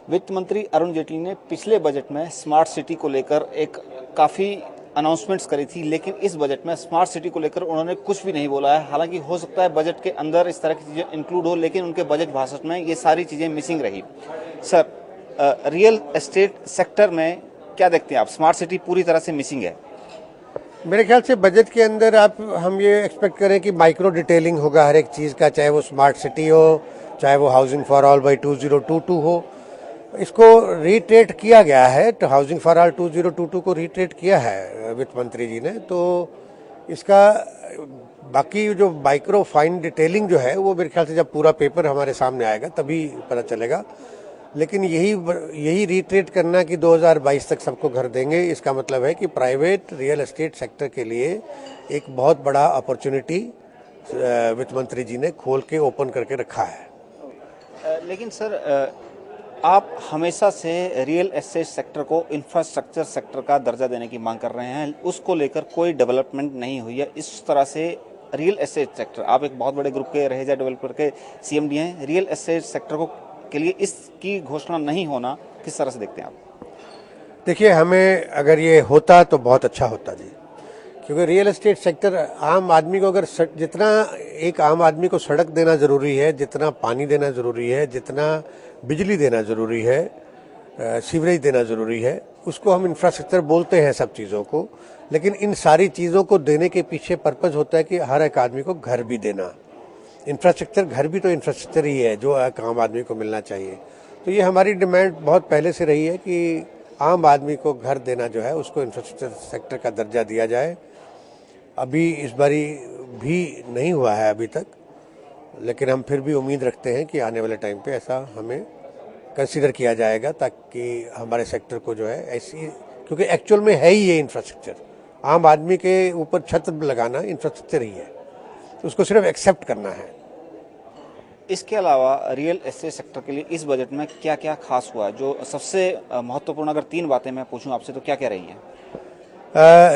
वित्त मंत्री अरुण जेटली ने पिछले बजट में स्मार्ट सिटी को लेकर एक काफ़ी अनाउंसमेंट्स करी थी, लेकिन इस बजट में स्मार्ट सिटी को लेकर उन्होंने कुछ भी नहीं बोला है। हालांकि हो सकता है बजट के अंदर इस तरह की चीज़ें इंक्लूड हो, लेकिन उनके बजट भाषण में ये सारी चीज़ें मिसिंग रही। सर, रियल एस्टेट सेक्टर में क्या देखते हैं आप? स्मार्ट सिटी पूरी तरह से मिसिंग है। मेरे ख्याल से बजट के अंदर हम ये एक्सपेक्ट करें कि माइक्रो डिटेलिंग होगा हर एक चीज़ का, चाहे वो स्मार्ट सिटी हो, चाहे वो हाउसिंग फॉर ऑल बाई 2022 हो। इसको रीट्रेट किया गया है, तो हाउसिंग फॉर ऑल 2022 को रीट्रेट किया है वित्त मंत्री जी ने। तो इसका बाकी जो माइक्रो फाइन डिटेलिंग जो है वो मेरे ख्याल से जब पूरा पेपर हमारे सामने आएगा तभी पता चलेगा। लेकिन यही रीट्रेट करना कि 2022 तक सबको घर देंगे, इसका मतलब है कि प्राइवेट रियल एस्टेट सेक्टर के लिए एक बहुत बड़ा अपॉर्चुनिटी वित्त मंत्री जी ने खोल के ओपन करके रखा है। लेकिन सर, आप हमेशा से रियल एस्टेट सेक्टर को इंफ्रास्ट्रक्चर सेक्टर का दर्जा देने की मांग कर रहे हैं, उसको लेकर कोई डेवलपमेंट नहीं हुई है। इस तरह से रियल एस्टेट सेक्टर, आप एक बहुत बड़े ग्रुप के रहेजा डेवलपर के सीएमडी हैं, रियल एस्टेट सेक्टर को के लिए इसकी घोषणा नहीं होना किस तरह से देखते हैं आप? देखिए, हमें अगर ये होता तो बहुत अच्छा होता जी, क्योंकि रियल एस्टेट सेक्टर आम आदमी को, अगर जितना एक आम आदमी को सड़क देना जरूरी है, जितना पानी देना जरूरी है, जितना बिजली देना जरूरी है, सीवरेज देना जरूरी है, उसको हम इंफ्रास्ट्रक्चर बोलते हैं सब चीज़ों को। लेकिन इन सारी चीज़ों को देने के पीछे पर्पज़ होता है कि हर एक आदमी को घर भी देना। इंफ्रास्ट्रक्चर, घर भी तो इंफ्रास्ट्रक्चर ही है जो एक आम आदमी को मिलना चाहिए। तो ये हमारी डिमांड बहुत पहले से रही है कि आम आदमी को घर देना जो है उसको इंफ्रास्ट्रक्चर सेक्टर का दर्जा दिया जाए। अभी इस बारी भी नहीं हुआ है अभी तक, लेकिन हम फिर भी उम्मीद रखते हैं कि आने वाले टाइम पे ऐसा हमें कंसीडर किया जाएगा, ताकि हमारे सेक्टर को जो है ऐसी, क्योंकि एक्चुअल में है ही ये इंफ्रास्ट्रक्चर, आम आदमी के ऊपर छत लगाना इंफ्रास्ट्रक्चर ही है, तो उसको सिर्फ एक्सेप्ट करना है। इसके अलावा रियल एस्टेट सेक्टर के लिए इस बजट में क्या क्या खास हुआ है, जो सबसे महत्वपूर्ण? अगर 3 बातें मैं पूछूं आपसे तो क्या क्या रही हैं?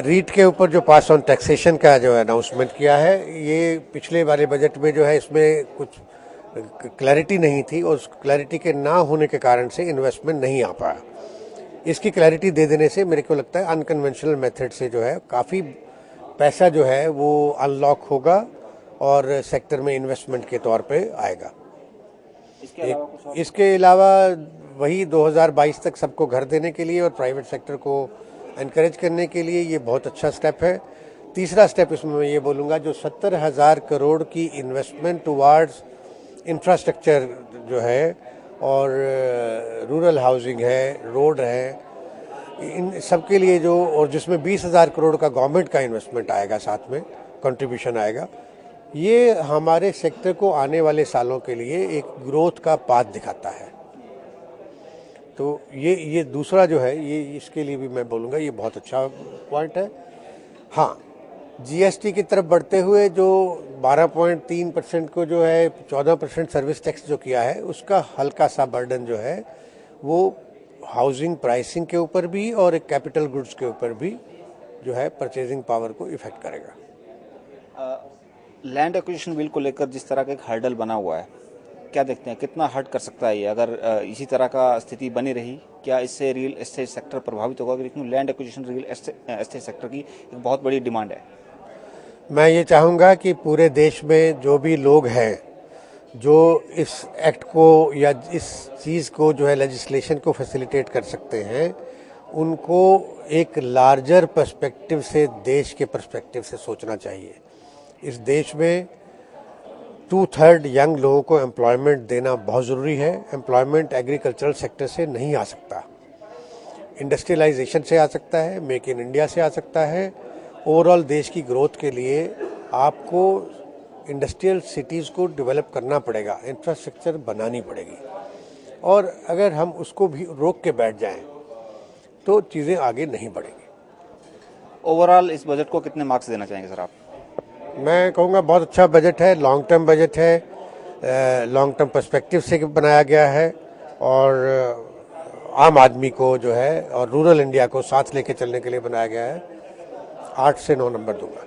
रीट के ऊपर जो पास ऑन टैक्सेशन का जो अनाउंसमेंट किया है, ये पिछले वाले बजट में जो है इसमें कुछ क्लैरिटी नहीं थी, और उस क्लैरिटी के ना होने के कारण से इन्वेस्टमेंट नहीं आ पाया। इसकी क्लैरिटी दे देने से मेरे को लगता है अनकन्वेंशनल मेथड से जो है काफ़ी पैसा जो है वो अनलॉक होगा और सेक्टर में इन्वेस्टमेंट के तौर पे आएगा। इसके अलावा वही 2022 तक सबको घर देने के लिए और प्राइवेट सेक्टर को एनकरेज करने के लिए ये बहुत अच्छा स्टेप है। तीसरा स्टेप इसमें मैं ये बोलूँगा, जो 70,000 करोड़ की इन्वेस्टमेंट टुवार्ड्स इंफ्रास्ट्रक्चर जो है, और रूरल हाउसिंग है, रोड है, इन सब के लिए जो, और जिसमें 20,000 करोड़ का गवर्नमेंट का इन्वेस्टमेंट आएगा, साथ में कंट्रीब्यूशन आएगा, ये हमारे सेक्टर को आने वाले सालों के लिए एक ग्रोथ का पाथ दिखाता है। तो ये दूसरा जो है, ये इसके लिए भी मैं बोलूँगा ये बहुत अच्छा पॉइंट है। हाँ, जीएसटी की तरफ बढ़ते हुए जो 12.3% को जो है 14% सर्विस टैक्स जो किया है, उसका हल्का सा बर्डन जो है वो हाउसिंग प्राइसिंग के ऊपर भी और एक कैपिटल गुड्स के ऊपर भी जो है परचेजिंग पावर को इफेक्ट करेगा। लैंड एक्विजिशन बिल को लेकर जिस तरह का एक हर्डल बना हुआ है, क्या देखते हैं कितना हर्ट कर सकता है ये? अगर इसी तरह का स्थिति बनी रही, क्या इससे रियल एस्टेट सेक्टर प्रभावित होगा? लेकिन land acquisition real estate sector की एक बहुत बड़ी डिमांड है। मैं ये चाहूँगा कि पूरे देश में जो भी लोग हैं जो इस एक्ट को या इस चीज़ को जो है लेजिस्लेशन को फैसिलिटेट कर सकते हैं, उनको एक लार्जर पर्सपेक्टिव से, देश के पर्सपेक्टिव से सोचना चाहिए। इस देश में 2/3 यंग लोगों को एम्प्लॉयमेंट देना बहुत ज़रूरी है। एम्प्लॉयमेंट एग्रीकल्चरल सेक्टर से नहीं आ सकता, इंडस्ट्रियलाइजेशन से आ सकता है, मेक इन इंडिया से आ सकता है। ओवरऑल देश की ग्रोथ के लिए आपको इंडस्ट्रियल सिटीज़ को डेवलप करना पड़ेगा, इंफ्रास्ट्रक्चर बनानी पड़ेगी, और अगर हम उसको भी रोक के बैठ जाएं तो चीज़ें आगे नहीं बढ़ेंगी। ओवरऑल इस बजट को कितने मार्क्स देना चाहेंगे सर आप? मैं कहूँगा बहुत अच्छा बजट है, लॉन्ग टर्म बजट है, लॉन्ग टर्म पर्सपेक्टिव से बनाया गया है, और आम आदमी को जो है और रूरल इंडिया को साथ लेके चलने के लिए बनाया गया है। 8 से 9 नंबर दूंगा।